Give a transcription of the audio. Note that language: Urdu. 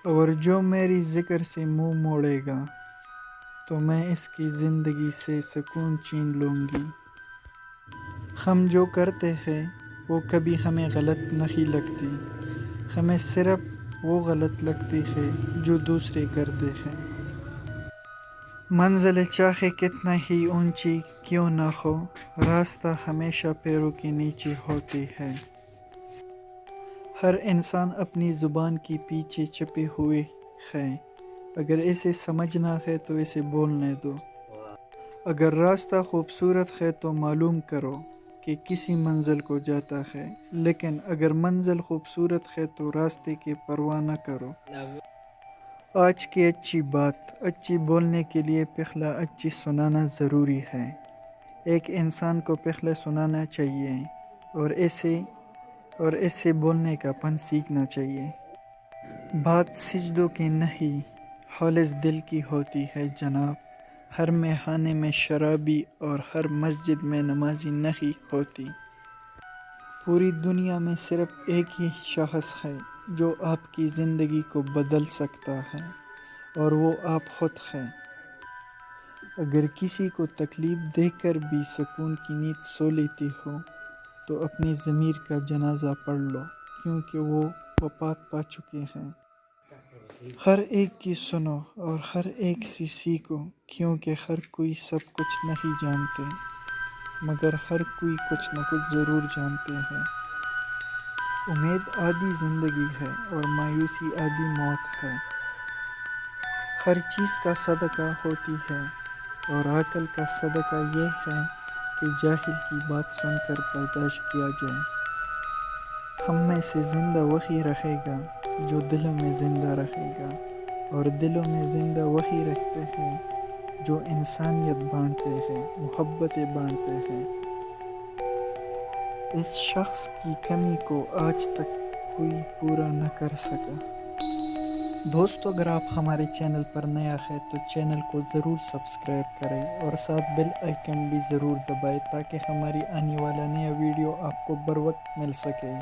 اور جو میری ذکر سے منہ موڑے گا تو میں اس کی زندگی سے سکون چھین لوں گی۔ ہم جو کرتے ہیں وہ کبھی ہمیں غلط نہیں لگتی، ہمیں صرف وہ غلط لگتی ہے جو دوسرے کرتے ہیں۔ منزل چاہے کتنا ہی اونچی کیوں نہ ہو، راستہ ہمیشہ پیروں کے نیچے ہوتی ہے۔ ہر انسان اپنی زبان کے پیچھے چھپے ہوئے ہے، اگر اسے سمجھنا ہے تو اسے بولنے دو۔ اگر راستہ خوبصورت ہے تو معلوم کرو کہ کسی منزل کو جاتا ہے، لیکن اگر منزل خوبصورت ہے تو راستے کی پرواہ نہ کرو۔ آج کی اچھی بات، اچھی بولنے کے لیے پہلا اچھی سنانا ضروری ہے۔ ایک انسان کو پہلے سنانا چاہیے اور اس سے بولنے کا فن سیکھنا چاہیے۔ بات سجدوں کی نہیں، خالص دل کی ہوتی ہے جناب۔ ہر میخانے میں شرابی اور ہر مسجد میں نمازی نہیں ہوتی۔ پوری دنیا میں صرف ایک ہی شخص ہے جو آپ کی زندگی کو بدل سکتا ہے، اور وہ آپ خود ہیں۔ اگر کسی کو تکلیف دے کر بھی سکون کی نیند سو لیتی ہو تو اپنی ضمیر کا جنازہ پڑھ لو، کیونکہ وہ وفات پا چکے ہیں۔ ہر ایک کی سنو اور ہر ایک سے سیکھو، کیونکہ ہر کوئی سب کچھ نہیں جانتے، مگر ہر کوئی کچھ نہ کچھ ضرور جانتے ہیں۔ امید آدھی زندگی ہے اور مایوسی آدھی موت ہے۔ ہر چیز کا صدقہ ہوتی ہے، اور عقل کا صدقہ یہ ہے کہ جاہل کی بات سن کر برداشت کیا جائے۔ ہم میں سے زندہ وہی رہے گا جو دلوں میں زندہ رہے گا، اور دلوں میں زندہ وہی رہتے ہیں جو انسانیت بانٹتے ہیں، محبتیں بانٹتے ہیں۔ اس شخص کی کمی کو آج تک کوئی پورا نہ کر سکا۔ دوستو، اگر آپ ہمارے چینل پر نیا ہے تو چینل کو ضرور سبسکرائب کریں اور ساتھ بیل آئیکن بھی ضرور دبائیں تاکہ ہماری آنے والا نیا ویڈیو آپ کو بر وقت مل سکے۔